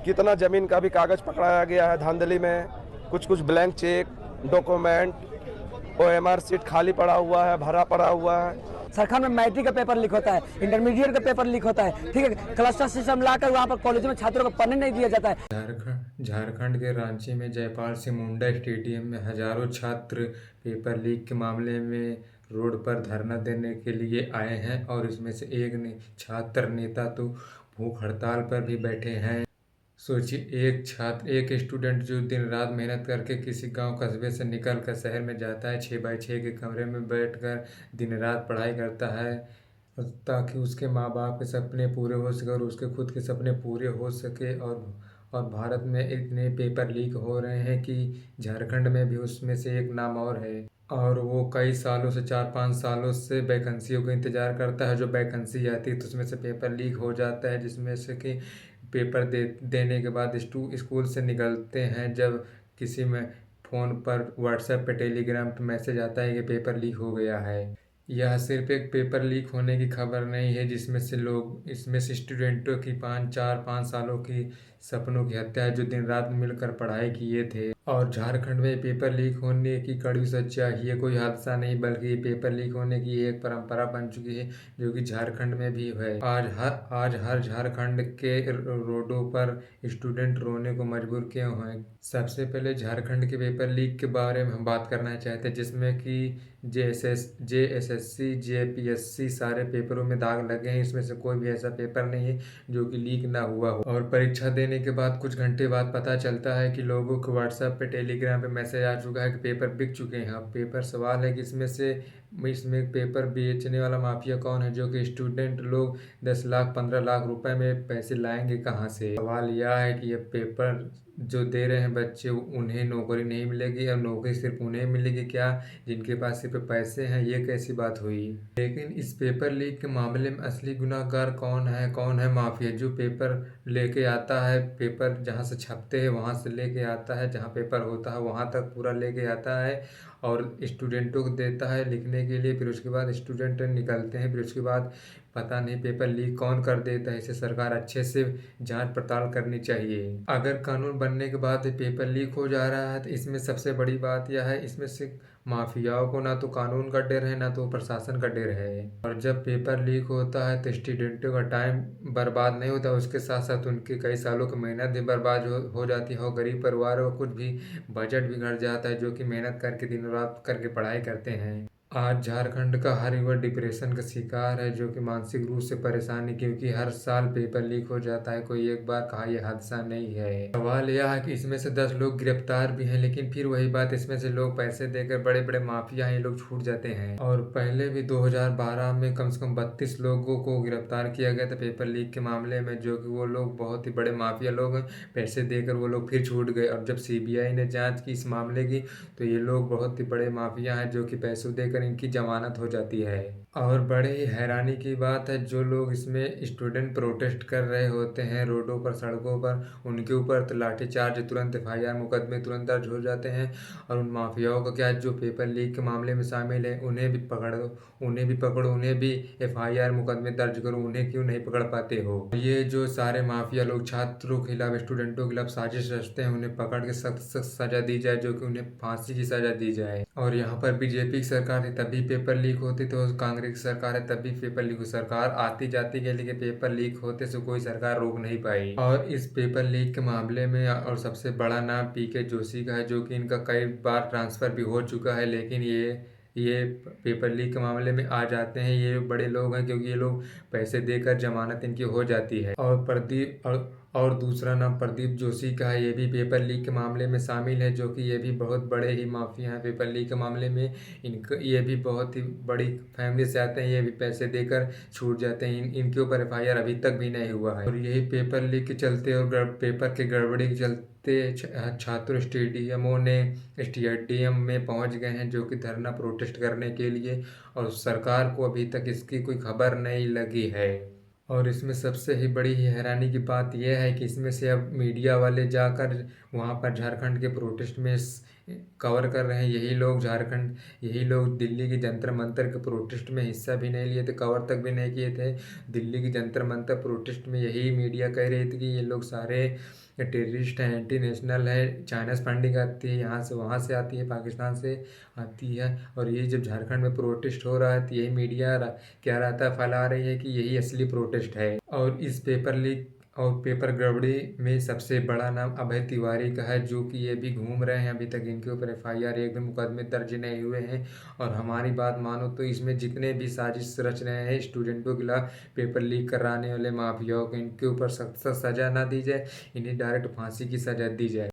कितना ज़मीन का भी कागज़ पकड़ाया गया है धांधली में। कुछ कुछ blank cheque, document, OMR sheet खाली पड़ा हुआ है, भरा पड़ा हुआ है। सरकार में मैट्रिक का पेपर लीक होता है, इंटरमीडिएट का पेपर लीक होता है, ठीक है। क्लस्टर सिस्टम लाकर वहाँ पर कॉलेज में छात्रों को पढ़ने नहीं दिया जाता है। झारखंड के रांची में जयपाल सिंह मुंडा स्टेडियम में हजारों छात्र पेपर लीक के मामले में रोड पर धरना देने के लिए आए हैं और इसमें से एक छात्र नेता तो भूख हड़ताल पर भी बैठे हैं। सोचिए, एक स्टूडेंट जो दिन रात मेहनत करके किसी गांव कस्बे से निकल कर शहर में जाता है, 6x6 के कमरे में बैठकर दिन रात पढ़ाई करता है ताकि उसके माँ बाप के सपने पूरे हो सके और उसके खुद के सपने पूरे हो सके। और भारत में इतने पेपर लीक हो रहे हैं कि झारखंड में भी उसमें से एक नाम और है, और वो कई सालों से 4-5 सालों से वैकेंसियों का इंतज़ार करता है। जो वैकेंसी आती है तो उसमें से पेपर लीक हो जाता है, जिसमें से कि पेपर देने के बाद स्कूल से निकलते हैं जब किसी में फ़ोन पर व्हाट्सएप पे टेलीग्राम पे मैसेज आता है कि पेपर लीक हो गया है। यह सिर्फ एक पेपर लीक होने की खबर नहीं है, इसमें से स्टूडेंटों की 5 सालों की सपनों की हत्या है जो दिन रात मिलकर पढ़ाई किए थे। और झारखंड में पेपर लीक होने की कड़वी सच्चाई, ये कोई हादसा नहीं बल्कि ये पेपर लीक होने की एक परंपरा बन चुकी है जो कि झारखंड में भी है। आज हर झारखंड के रोडों पर स्टूडेंट रोने को मजबूर क्यों हैं? सबसे पहले झारखंड के पेपर लीक के बारे में हम बात करना चाहते हैं, जिसमें कि JSSC JPSC सारे पेपरों में दाग लगे हैं। इसमें से कोई भी ऐसा पेपर नहीं है जो कि लीक ना हुआ हो। और परीक्षा देने के बाद कुछ घंटे बाद पता चलता है कि लोगों को व्हाट्सएप पे टेलीग्राम पे मैसेज आ चुका है कि पेपर बिक चुके हैं। अब पेपर सवाल है कि इसमें पेपर बेचने वाला माफिया कौन है, जो कि स्टूडेंट लोग 10 लाख 15 लाख रुपए में पैसे लाएंगे कहाँ से। सवाल यह है कि ये पेपर जो दे रहे हैं बच्चे, उन्हें नौकरी नहीं मिलेगी और नौकरी सिर्फ उन्हें मिलेगी क्या जिनके पास सिर्फ पैसे हैं? ये कैसी बात हुई? लेकिन इस पेपर लीक के मामले में असली गुनाहगार कौन है माफिया जो पेपर लेके आता है, पेपर जहाँ से छपते हैं वहाँ से लेके आता है, जहाँ पेपर होता है वहाँ तक पूरा लेके आता है और स्टूडेंटों को देता है लिखने के लिए। फिर उसके बाद स्टूडेंट निकलते हैं, फिर उसके बाद पता नहीं पेपर लीक कौन कर देता है। इसे सरकार अच्छे से जांच पड़ताल करनी चाहिए। अगर कानून बनने के बाद पेपर लीक हो जा रहा है तो इसमें सबसे बड़ी बात यह है, इसमें से माफियाओं को ना तो कानून का डर है ना तो प्रशासन का डर है। और जब पेपर लीक होता है तो स्टूडेंटों का टाइम बर्बाद नहीं होता, उसके साथ साथ उनके कई सालों की मेहनत भी बर्बाद हो जाती है और गरीब परिवारों को कुछ भी बजट भी घट जाता है जो कि मेहनत करके दिन रात करके पढ़ाई करते हैं। आज झारखंड का हर युवा डिप्रेशन का शिकार है, जो कि मानसिक रूप से परेशानी, क्योंकि हर साल पेपर लीक हो जाता है। कोई एक बार कहा यह हादसा नहीं है। सवाल यह है कि इसमें से 10 लोग गिरफ्तार भी हैं, लेकिन फिर वही बात, इसमें से लोग पैसे देकर बड़े बड़े माफिया हैं, ये लोग छूट जाते हैं। और पहले भी 2012 में कम से कम 32 लोगों को गिरफ्तार किया गया था पेपर लीक के मामले में, जो कि वो लोग बहुत ही बड़े माफिया लोग हैं। पैसे देकर वो लोग फिर छूट गए और जब CBI ने जाँच की इस मामले की तो ये लोग बहुत ही बड़े माफिया हैं जो कि पैसों देकर इनकी जमानत हो जाती है। और बड़े ही हैरानी की बात है, जो लोग इसमें स्टूडेंट प्रोटेस्ट कर रहे होते हैं रोडों पर सड़कों पर, उनके ऊपर तो लाठीचार्ज, तुरंत FIR मुकदमे तुरंत दर्ज हो जाते हैं। और उन माफियाओं का क्या, जो पेपर लीक के मामले में शामिल है उन्हें भी पकड़ो, उन्हें भी FIR मुकदमे दर्ज करो, उन्हें क्यों नहीं पकड़ पाते हो? ये जो सारे माफिया लोग छात्रों के खिलाफ, स्टूडेंटों के खिलाफ साजिश रचते हैं, उन्हें पकड़ के सख्त सख्त सजा दी जाए, जो कि उन्हें फांसी की सजा दी जाए। और यहाँ पर BJP की सरकार थी तभी पेपर लीक होती, तो कांग्रेस की सरकार है तभी पेपर लीक। सरकार आती जाती के लिए पेपर लीक होते से कोई सरकार रोक नहीं पाई। और इस पेपर लीक के मामले में और सबसे बड़ा नाम PK जोशी का है, जो कि इनका कई बार ट्रांसफर भी हो चुका है, लेकिन ये पेपर लीक के मामले में आ जाते हैं। ये बड़े लोग हैं क्योंकि ये लोग पैसे देकर जमानत इनकी हो जाती है। और दूसरा नाम प्रदीप जोशी का है, ये भी पेपर लीक के मामले में शामिल है, जो कि ये भी बहुत बड़े ही माफिया हैं पेपर लीक के मामले में। ये भी बहुत ही बड़ी फैमिली से आते हैं, ये भी पैसे देकर छूट जाते हैं। इनके ऊपर FIR अभी तक भी नहीं हुआ है। और यही पेपर लीक के चलते और पेपर के गड़बड़ी के चलते छात्र स्टेडियम में पहुंच गए हैं, जो कि धरना प्रोटेस्ट करने के लिए, और सरकार को अभी तक इसकी कोई खबर नहीं लगी है। और इसमें सबसे ही बड़ी हैरानी की बात यह है कि इसमें से अब मीडिया वाले जाकर वहाँ पर झारखंड के प्रोटेस्ट में कवर कर रहे हैं। यही लोग झारखंड, यही लोग दिल्ली की जंतर मंतर के प्रोटेस्ट में हिस्सा भी नहीं लिए थे, कवर तक भी नहीं किए थे। दिल्ली की जंतर मंतर प्रोटेस्ट में यही मीडिया कह रही थी कि ये लोग सारे टेररिस्ट हैं, एंटी नेशनल है, चाइना से फंडिंग आती है, यहाँ से वहाँ से आती है, पाकिस्तान से आती है। और ये जब झारखंड में प्रोटेस्ट हो रहा है तो यही मीडिया क्या रहता है, फैला रही है कि यही असली प्रोटेस्ट है। और इस पेपर लीक और पेपर गड़बड़ी में सबसे बड़ा नाम अभय तिवारी का है, जो कि ये भी घूम रहे हैं। अभी तक इनके ऊपर FIR, एक भी मुकदमे दर्ज नहीं हुए हैं। और हमारी बात मानो तो इसमें जितने भी साजिश रच रहे हैं स्टूडेंटों के खिलाफ, पेपर लीक कराने वाले माफियाओं को, इनके ऊपर सख्त सजा ना दी जाए, इन्हें डायरेक्ट फांसी की सजा दी जाए।